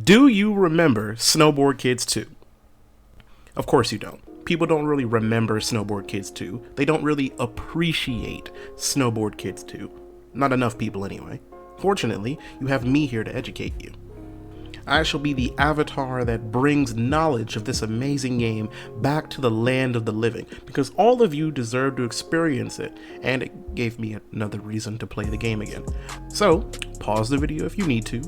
Do you remember Snowboard Kids 2? Of course you don't. People don't really remember Snowboard Kids 2. They don't really appreciate Snowboard Kids 2. Not enough people anyway. Fortunately, you have me here to educate you. I shall be the avatar that brings knowledge of this amazing game back to the land of the living, because all of you deserve to experience it, and it gave me another reason to play the game again. So, pause the video if you need to,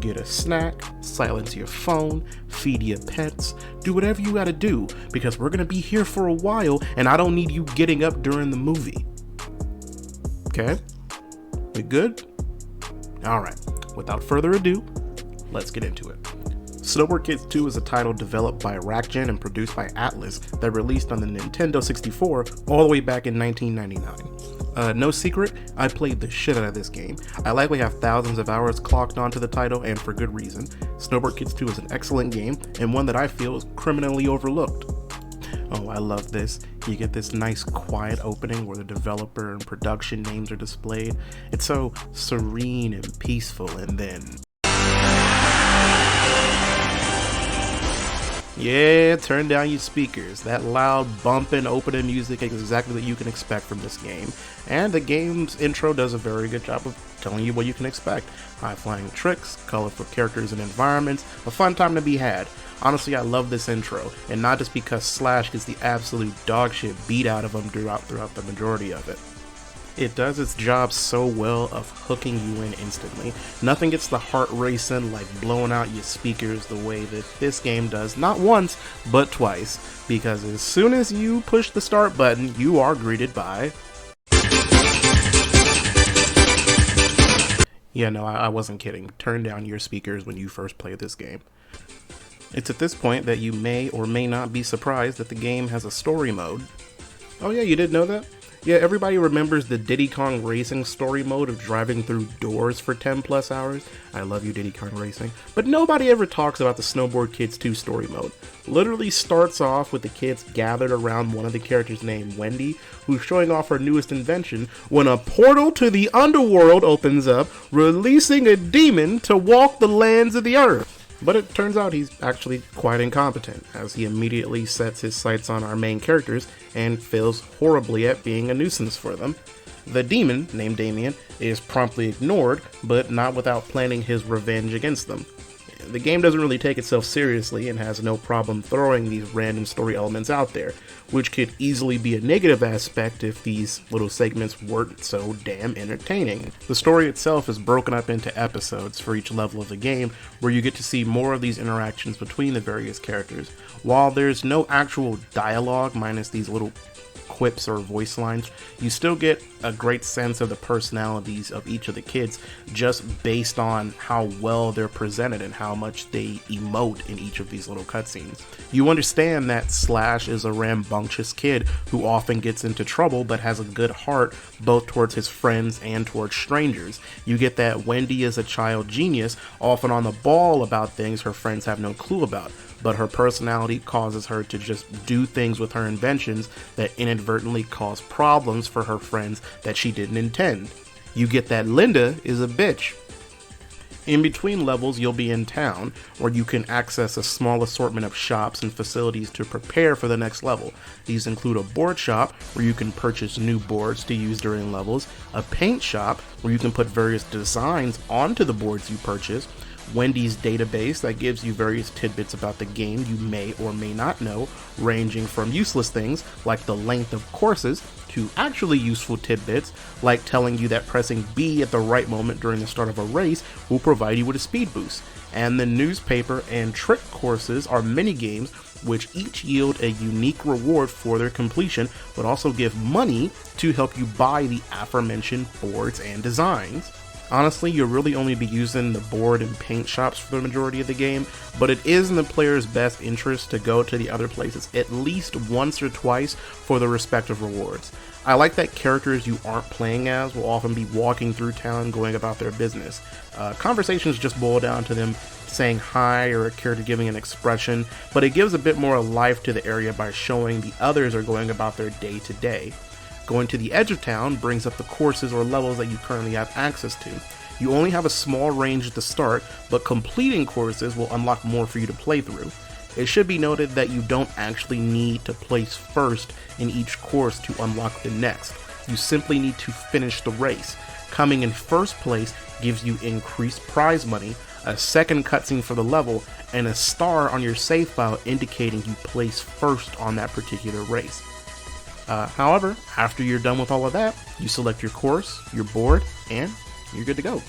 get a snack, silence your phone, feed your pets, do whatever you gotta do, because we're gonna be here for a while, and I don't need you getting up during the movie. Okay? We good? Alright, without further ado, let's get into it. Snowboard Kids 2 is a title developed by Rackgen and produced by Atlas that released on the Nintendo 64 all the way back in 1999. No secret, I played the shit out of this game. I likely have thousands of hours clocked onto the title, and for good reason. Snowboard Kids 2 is an excellent game, and one that I feel is criminally overlooked. Oh, I love this. You get this nice quiet opening where the developer and production names are displayed. It's so serene and peaceful, and then... yeah, turn down your speakers. That loud, bumping, opening music is exactly what you can expect from this game. And the game's intro does a very good job of telling you what you can expect. High-flying tricks, colorful characters and environments, a fun time to be had. Honestly, I love this intro, and not just because Slash gets the absolute dogshit beat out of him throughout the majority of it. It does its job so well of hooking you in instantly. Nothing gets the heart racing like blowing out your speakers the way that this game does, not once, but twice, because as soon as you push the start button, you are greeted by... yeah, no, I wasn't kidding. Turn down your speakers when you first play this game. It's at this point that you may or may not be surprised that the game has a story mode. Oh yeah, you didn't know that? Yeah, everybody remembers the Diddy Kong Racing story mode of driving through doors for 10 plus hours. I love you, Diddy Kong Racing. But nobody ever talks about the Snowboard Kids 2 story mode. Literally starts off with the kids gathered around one of the characters named Wendy, who's showing off her newest invention, when a portal to the underworld opens up, releasing a demon to walk the lands of the earth. But it turns out he's actually quite incompetent, as he immediately sets his sights on our main characters and fails horribly at being a nuisance for them. The demon, named Damien, is promptly ignored, but not without planning his revenge against them. The game doesn't really take itself seriously and has no problem throwing these random story elements out there, which could easily be a negative aspect if these little segments weren't so damn entertaining. The story itself is broken up into episodes for each level of the game, where you get to see more of these interactions between the various characters. While there's no actual dialogue minus these little quips or voice lines, you still get a great sense of the personalities of each of the kids just based on how well they're presented and how much they emote in each of these little cutscenes. You understand that Slash is a rambunctious kid who often gets into trouble but has a good heart both towards his friends and towards strangers. You get that Wendy is a child genius, often on the ball about things her friends have no clue about, but her personality causes her to just do things with her inventions that inadvertently cause problems for her friends that she didn't intend. You get that Linda is a bitch. In between levels, you'll be in town, where you can access a small assortment of shops and facilities to prepare for the next level. These include a board shop, where you can purchase new boards to use during levels, a paint shop, where you can put various designs onto the boards you purchase, Wendy's database that gives you various tidbits about the game you may or may not know, ranging from useless things like the length of courses to actually useful tidbits like telling you that pressing B at the right moment during the start of a race will provide you with a speed boost. And the newspaper and trick courses are mini games which each yield a unique reward for their completion, but also give money to help you buy the aforementioned boards and designs. Honestly, you'll really only be using the board and paint shops for the majority of the game, but it is in the player's best interest to go to the other places at least once or twice for the respective rewards. I like that characters you aren't playing as will often be walking through town going about their business. Conversations just boil down to them saying hi or a character giving an expression, but it gives a bit more life to the area by showing the others are going about their day to day. Going to the edge of town brings up the courses or levels that you currently have access to. You only have a small range at the start, but completing courses will unlock more for you to play through. It should be noted that you don't actually need to place first in each course to unlock the next. You simply need to finish the race. Coming in first place gives you increased prize money, a second cutscene for the level, and a star on your save file indicating you placed first on that particular race. However, after you're done with all of that, you select your course, your board, and you're good to go.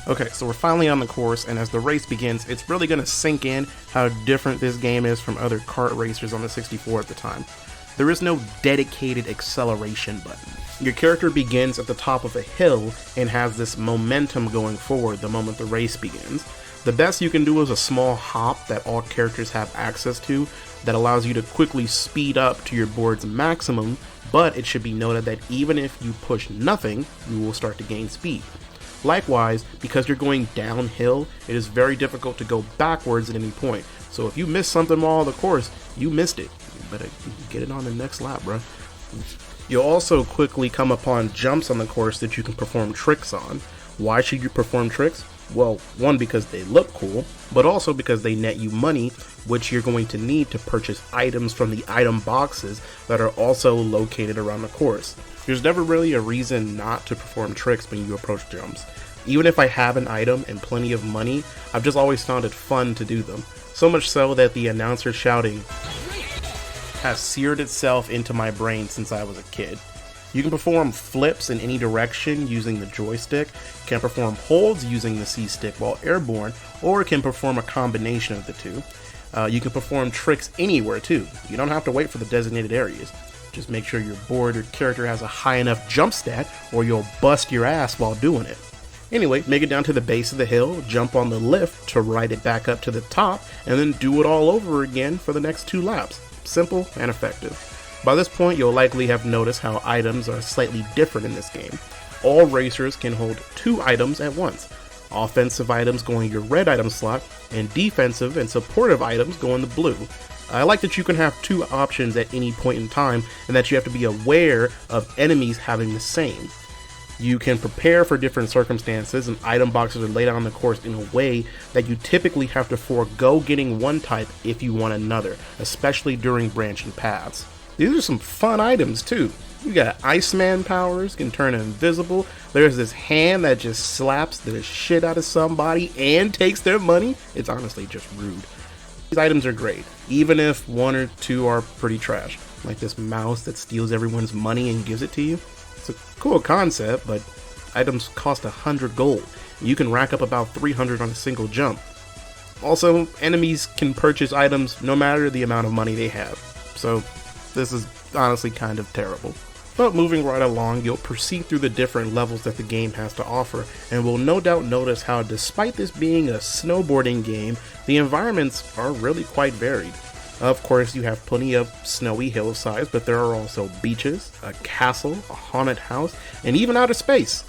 Okay, so we're finally on the course, and as the race begins, it's really going to sink in how different this game is from other kart racers on the 64 at the time. There is no dedicated acceleration button. Your character begins at the top of a hill and has this momentum going forward the moment the race begins. The best you can do is a small hop that all characters have access to that allows you to quickly speed up to your board's maximum, but it should be noted that even if you push nothing, you will start to gain speed. Likewise, because you're going downhill, it is very difficult to go backwards at any point. So if you miss something while on the course, you missed it. You better get it on the next lap, bro. You'll also quickly come upon jumps on the course that you can perform tricks on. Why should you perform tricks? Well, one, because they look cool, but also because they net you money, which you're going to need to purchase items from the item boxes that are also located around the course. There's never really a reason not to perform tricks when you approach jumps. Even if I have an item and plenty of money, I've just always found it fun to do them. So much so that the announcer shouting has seared itself into my brain since I was a kid. You can perform flips in any direction using the joystick, can perform holds using the C-stick while airborne, or can perform a combination of the two. You can perform tricks anywhere too. You don't have to wait for the designated areas. Just make sure your board or character has a high enough jump stat or you'll bust your ass while doing it. Anyway, make it down to the base of the hill, jump on the lift to ride it back up to the top, and then do it all over again for the next 2 laps. Simple and effective. By this point, you'll likely have noticed how items are slightly different in this game. All racers can hold 2 items at once. Offensive items go in your red item slot, and defensive and supportive items go in the blue. I like that you can have 2 options at any point in time, and that you have to be aware of enemies having the same. You can prepare for different circumstances, and item boxes are laid out on the course in a way that you typically have to forego getting one type if you want another, especially during branching paths. These are some fun items too. You got Iceman powers, can turn invisible. There's this hand that just slaps the shit out of somebody and takes their money. It's honestly just rude. These items are great, even if 1 or 2 are pretty trash. Like this mouse that steals everyone's money and gives it to you. It's a cool concept, but items cost 100 gold. You can rack up about 300 on a single jump. Also, enemies can purchase items no matter the amount of money they have. So this is honestly kind of terrible. But moving right along, you'll proceed through the different levels that the game has to offer, and will no doubt notice how, despite this being a snowboarding game, the environments are really quite varied. Of course, you have plenty of snowy hillsides, but there are also beaches, a castle, a haunted house, and even outer space.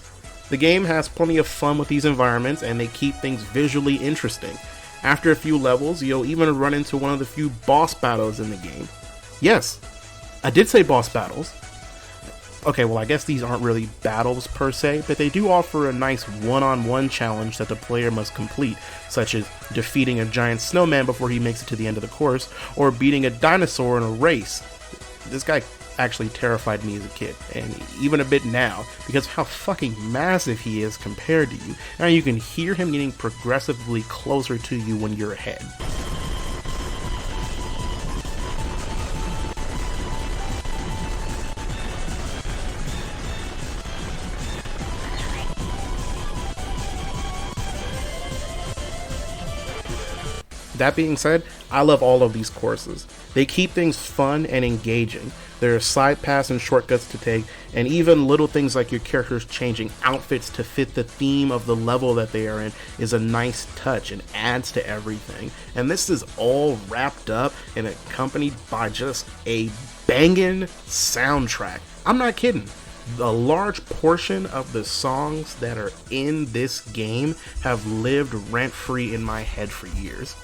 The game has plenty of fun with these environments, and they keep things visually interesting. After a few levels, you'll even run into one of the few boss battles in the game. Yes, I did say boss battles. Okay, well, I guess these aren't really battles per se, but they do offer a nice one-on-one challenge that the player must complete, such as defeating a giant snowman before he makes it to the end of the course, or beating a dinosaur in a race. This guy actually terrified me as a kid, and even a bit now, because of how fucking massive he is compared to you. Now you can hear him getting progressively closer to you when you're ahead. That being said, I love all of these courses. They keep things fun and engaging. There are side paths and shortcuts to take, and even little things like your characters changing outfits to fit the theme of the level that they are in is a nice touch and adds to everything. And this is all wrapped up and accompanied by just a banging soundtrack. I'm not kidding. A large portion of the songs that are in this game have lived rent-free in my head for years.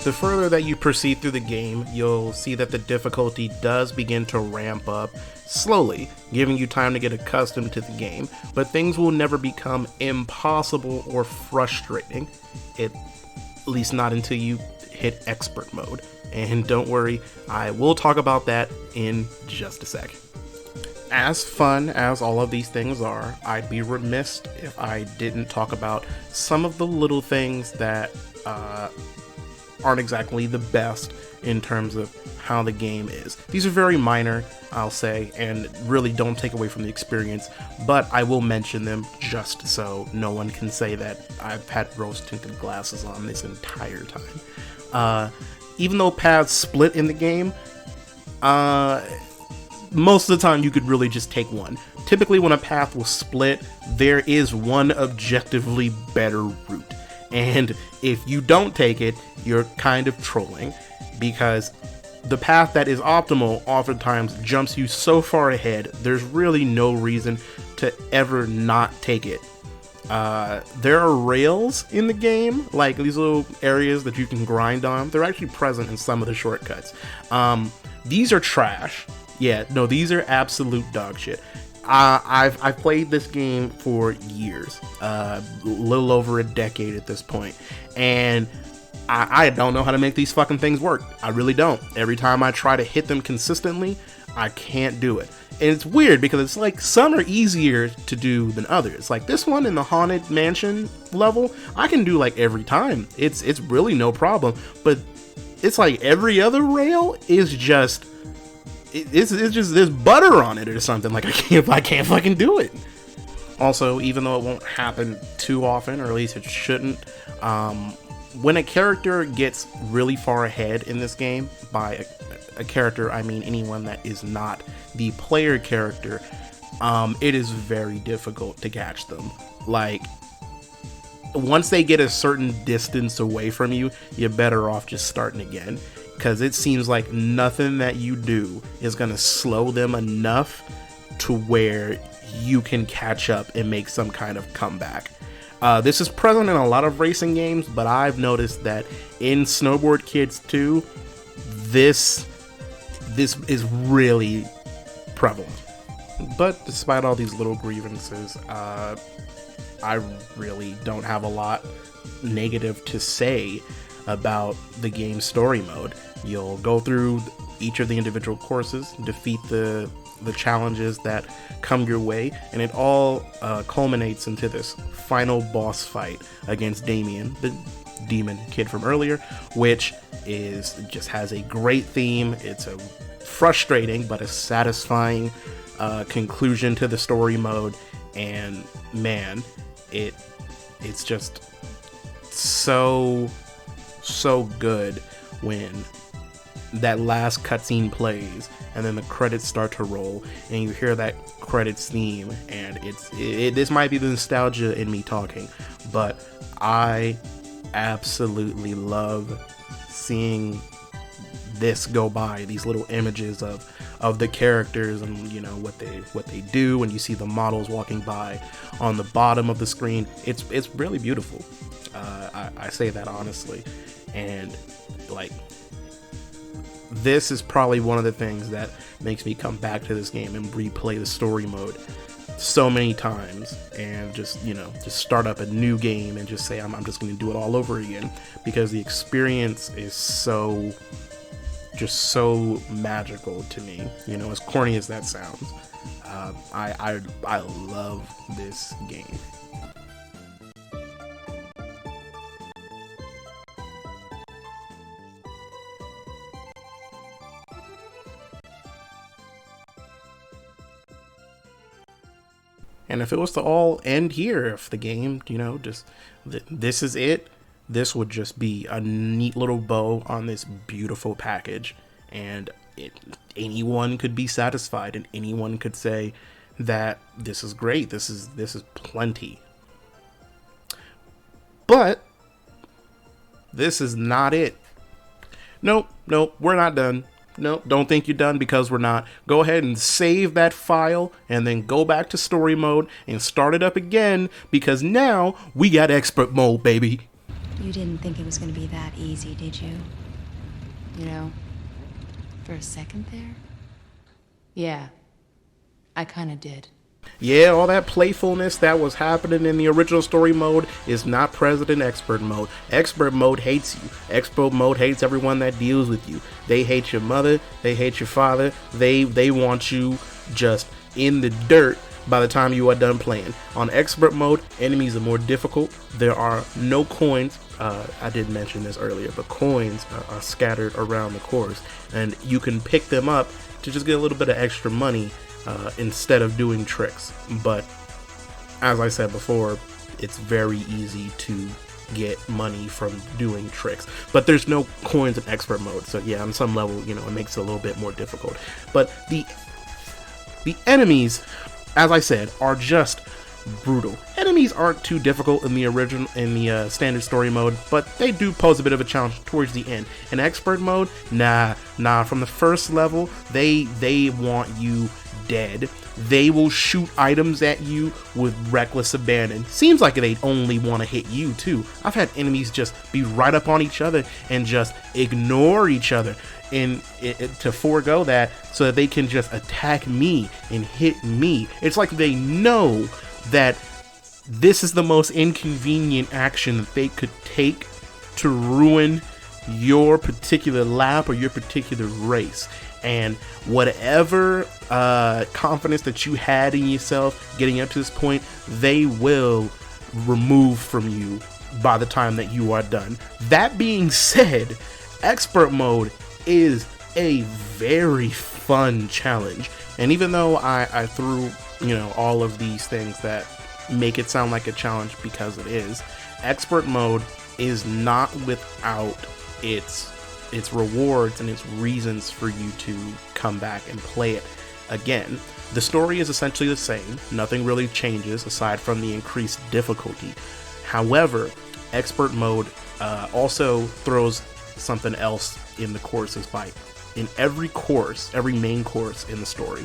The further that you proceed through the game, you'll see that the difficulty does begin to ramp up slowly, giving you time to get accustomed to the game, but things will never become impossible or frustrating, at least not until you hit expert mode. And don't worry, I will talk about that in just a sec. As fun as all of these things are, I'd be remiss if I didn't talk about some of the little things that aren't exactly the best in terms of how the game is. These are very minor, I'll say, and really don't take away from the experience, but I will mention them just so no one can say that I've had rose-tinted glasses on this entire time. Even though paths split in the game, most of the time you could really just take one. Typically when a path will split, there is one objectively better route. And if you don't take it, you're kind of trolling, because the path that is optimal oftentimes jumps you so far ahead, there's really no reason to ever not take it. There are rails in the game, like these little areas that you can grind on. They're actually present in some of the shortcuts. These are trash. Yeah, no, these are absolute dog shit. I've played this game for years, a little over a decade at this point, and I don't know how to make these fucking things work. I really don't. Every time I try to hit them consistently, I can't do it. And it's weird because it's like some are easier to do than others. Like this one in the Haunted Mansion level, I can do like every time. It's really no problem. But it's like every other rail is just it's just there's butter on it or something. Like I can't fucking do it. Also, even though it won't happen too often, or at least it shouldn't, when a character gets really far ahead in this game, by a character I mean anyone that is not the player character, it is very difficult to catch them. Like once they get a certain distance away from you, you're better off just starting again, because it seems like nothing that you do is going to slow them enough to where you can catch up and make some kind of comeback. This is present in a lot of racing games, but I've noticed that in Snowboard Kids 2, this is really prevalent. But despite all these little grievances, I really don't have a lot negative to say about the game's story mode. You'll go through each of the individual courses, defeat the challenges that come your way, and it all culminates into this final boss fight against Damien, the demon kid from earlier, which just has a great theme. It's a frustrating but a satisfying conclusion to the story mode, and man, it's just so good when that last cutscene plays and then the credits start to roll and you hear that credits theme, and this might be the nostalgia in me talking, but I absolutely love seeing this go by, these little images of the characters and you know what they do, and you see the models walking by on the bottom of the screen. It's really beautiful. I say that honestly, and like this is probably one of the things that makes me come back to this game and replay the story mode so many times, and just start up a new game and just say I'm just going to do it all over again, because the experience is so magical to me. As corny as that sounds, I love this game. And if it was to all end here, if the game, this is it, this would just be a neat little bow on this beautiful package, and anyone could be satisfied, and anyone could say that this is great, this is plenty. But this is not it. Nope, we're not done. Nope, don't think you're done, because we're not. Go ahead and save that file and then go back to story mode and start it up again, because now we got expert mode, baby. You didn't think it was going to be that easy, did you? You know, for a second there? Yeah, I kind of did. Yeah, all that playfulness that was happening in the original story mode is not present in expert mode. Expert mode hates you. Expert mode hates everyone that deals with you. They hate your mother, they hate your father, they want you just in the dirt by the time you are done playing. On expert mode, enemies are more difficult. There are no coins. I did mention this earlier, but coins are scattered around the course, and you can pick them up to just get a little bit of extra money instead of doing tricks. But as I said before, it's very easy to get money from doing tricks, but there's no coins in expert mode, so yeah, on some level, you know, it makes it a little bit more difficult. But the enemies, as I said, are just brutal. Enemies aren't too difficult in the standard story mode, but they do pose a bit of a challenge towards the end. In expert mode, nah, from the first level, they want you dead. They will shoot items at you with reckless abandon. Seems like they only want to hit you too. I've had enemies just be right up on each other and just ignore each other and to forego that so that they can just attack me and hit me. It's like they know that this is the most inconvenient action that they could take to ruin your particular lap or your particular race. And whatever confidence that you had in yourself getting up to this point, they will remove from you by the time that you are done. That being said, expert mode is a very fun challenge. And even though I threw, you know, all of these things that make it sound like a challenge, because it is, expert mode is not without its rewards and its reasons for you to come back and play it again. The story is essentially the same. Nothing really changes aside from the increased difficulty. However, expert mode also throws something else in the courses by in every main course in the story,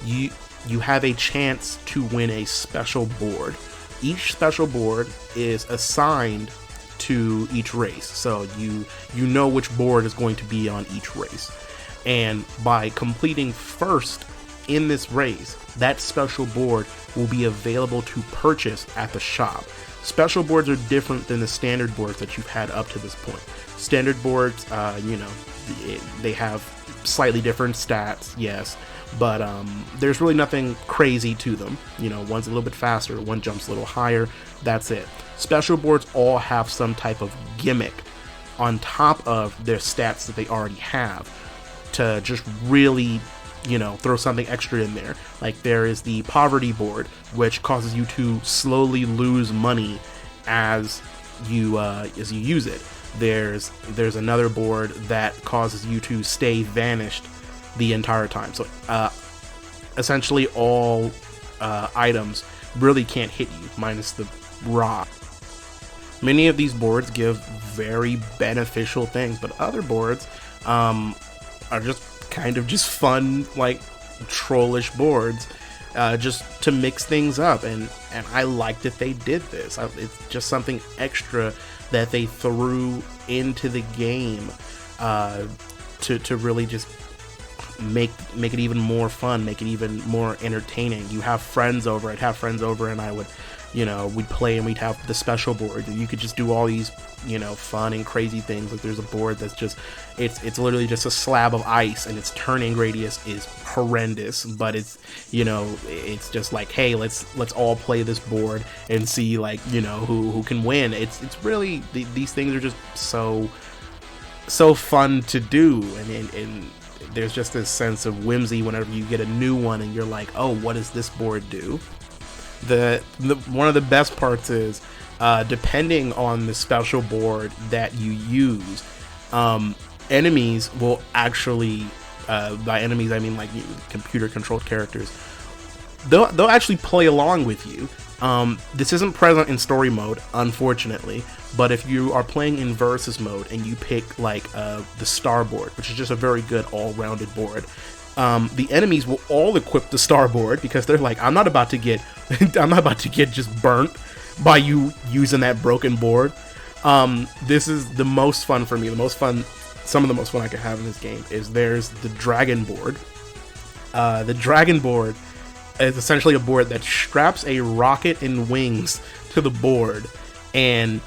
you have a chance to win a special board. Each special board is assigned to each race, so you know which board is going to be on each race, and by completing first in this race, that special board will be available to purchase at the shop. Special boards are different than the standard boards that you've had up to this point. Standard boards, you know, they have slightly different stats, yes, but there's really nothing crazy to them. You know, one's a little bit faster, one jumps a little higher, that's it. Special boards all have some type of gimmick on top of their stats that they already have to just really, you know, throw something extra in there. Like there is the poverty board, which causes you to slowly lose money as you use it. There's another board that causes you to stay vanished the entire time. So essentially all items really can't hit you, minus the rock. Many of these boards give very beneficial things, but other boards are just kind of just fun, like trollish boards, just to mix things up, and I like that they did this. It's just something extra that they threw into the game to really just make it even more fun, make it even more entertaining. You have friends over, I'd have friends over, and I would, you know, we'd play and we'd have the special board, and you could just do all these, you know, fun and crazy things. Like there's a board that's just, it's literally just a slab of ice, and its turning radius is horrendous, but it's, you know, it's just like, hey, let's all play this board and see, like, you know, who can win. It's really, these things are just so fun to do, and there's just this sense of whimsy whenever you get a new one and you're like, oh, what does this board do? One of the best parts is, depending on the special board that you use, enemies will actually, by enemies I mean like computer controlled characters, they'll actually play along with you. This isn't present in story mode, unfortunately, but if you are playing in versus mode and you pick like the star board, which is just a very good all-rounded board, the enemies will all equip the star board because they're like, I'm not about to get just burnt. by you using that broken board. This is the most fun for me. Some of the most fun I could have in this game is there's the dragon board. The dragon board is essentially a board that straps a rocket and wings to the board, and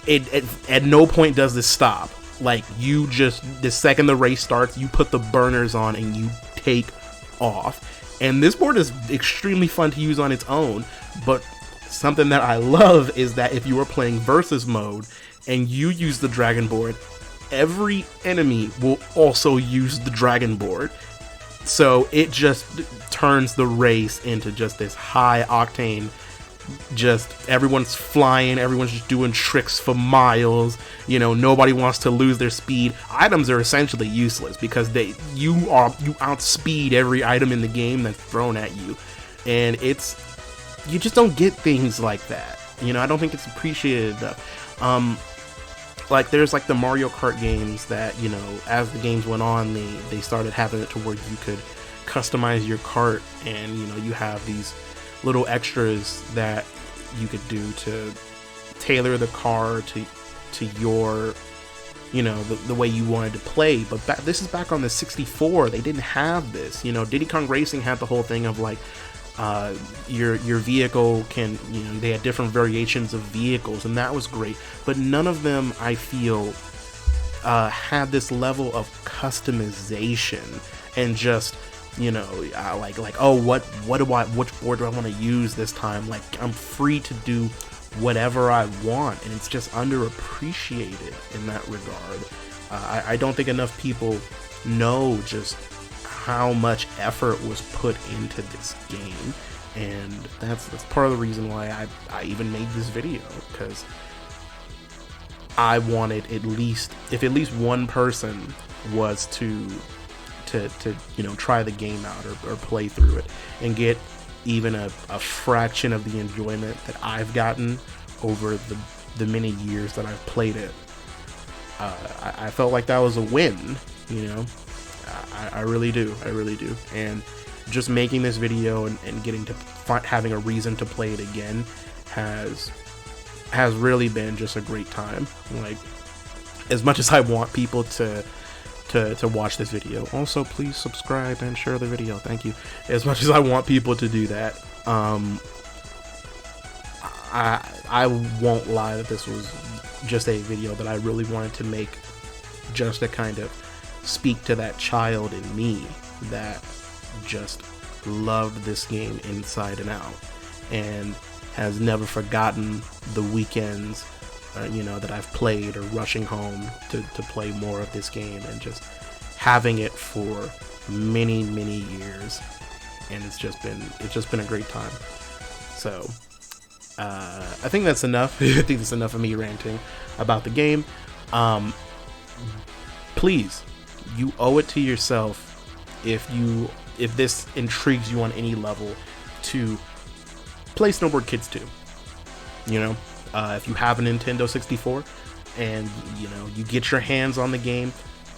it at no point does this stop. Like, you just, the second the race starts, you put the burners on and you take off. And this board is extremely fun to use on its own, but something that I love is that if you are playing versus mode and you use the dragon board, every enemy will also use the dragon board. So it just turns the race into just this high octane, just everyone's flying, everyone's just doing tricks for miles, you know, nobody wants to lose their speed. Items are essentially useless because you outspeed every item in the game that's thrown at you, and you just don't get things like that. You know, I don't think it's appreciated enough. Like, there's like the Mario Kart games that, you know, as the games went on, they started having it to where you could customize your kart, and, you know, you have these little extras that you could do to tailor the car to your, you know, the way you wanted to play. But this is back on the 64. They didn't have this. You know, Diddy Kong Racing had the whole thing of like, your vehicle can, you know, they had different variations of vehicles, and that was great, but none of them, I feel, had this level of customization and just, you know, like oh, which board do I want to use this time? Like, I'm free to do whatever I want, and it's just underappreciated in that regard. I don't think enough people know just how much effort was put into this game, and that's part of the reason why I even made this video, because I wanted at least one person was to you know, try the game out or play through it and get even a fraction of the enjoyment that I've gotten over the many years that I've played it. I felt like that was a win, you know. I really do, and just making this video and getting to having a reason to play it again has really been just a great time. Like, as much as I want people to watch this video, also please subscribe and share the video, thank you. As much as I want people to do that, I won't lie that this was just a video that I really wanted to make, just to kind of speak to that child in me that just loved this game inside and out, and has never forgotten the weekends, you know, that I've played, or rushing home to play more of this game, and just having it for many years, and it's just been a great time. So I think that's enough. I think that's enough of me ranting about the game. Please, you owe it to yourself, if this intrigues you on any level, to play Snowboard Kids 2. You know, if you have a Nintendo 64 and, you know, you get your hands on the game,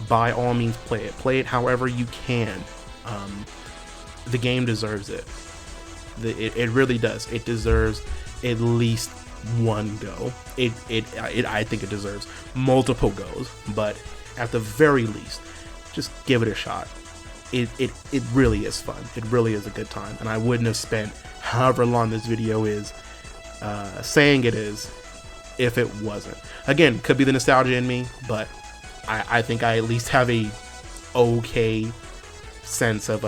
by all means play it. Play it however you can. The game deserves it. It really does. It deserves at least one go. I think it deserves multiple goes, but at the very least, just give it a shot. It really is fun. It really is a good time, and I wouldn't have spent however long this video is saying it is if it wasn't. Again, could be the nostalgia in me, but I think I at least have a okay sense of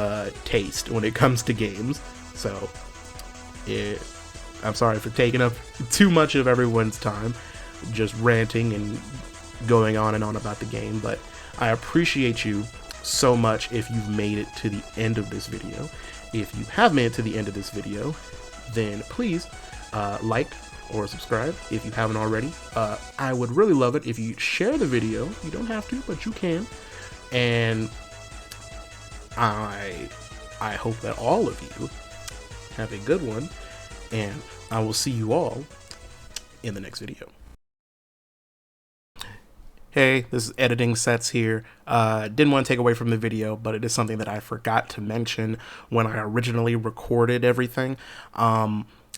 taste when it comes to games. So I'm sorry for taking up too much of everyone's time just ranting and going on and on about the game, but I appreciate you so much if you've made it to the end of this video. If you have made it to the end of this video, then please like or subscribe if you haven't already. I would really love it if you share the video. You don't have to, but you can. And I hope that all of you have a good one, and I will see you all in the next video. Hey, this is Editing Sets here. Didn't want to take away from the video, but it is something that I forgot to mention when I originally recorded everything.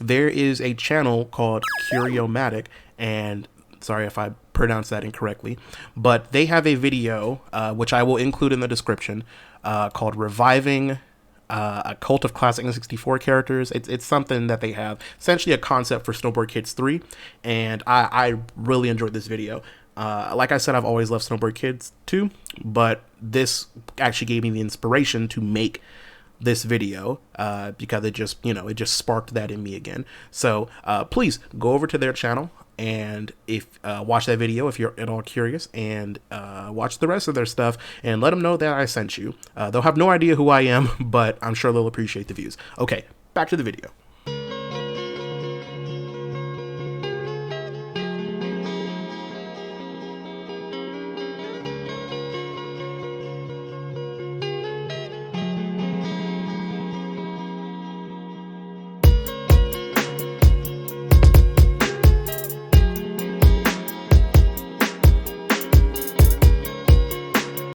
there is a channel called Curiomatic, and sorry if I pronounced that incorrectly, but they have a video, which I will include in the description, called Reviving a Cult of Classic N64 Characters. It's something that they have, essentially a concept for Snowboard Kids 3, and I really enjoyed this video. Like I said, I've always loved Snowboard Kids 2, but this actually gave me the inspiration to make this video, because it just, it just sparked that in me again. So please go over to their channel and watch that video if you're at all curious, and watch the rest of their stuff and let them know that I sent you. They'll have no idea who I am, but I'm sure they'll appreciate the views. Okay, back to the video.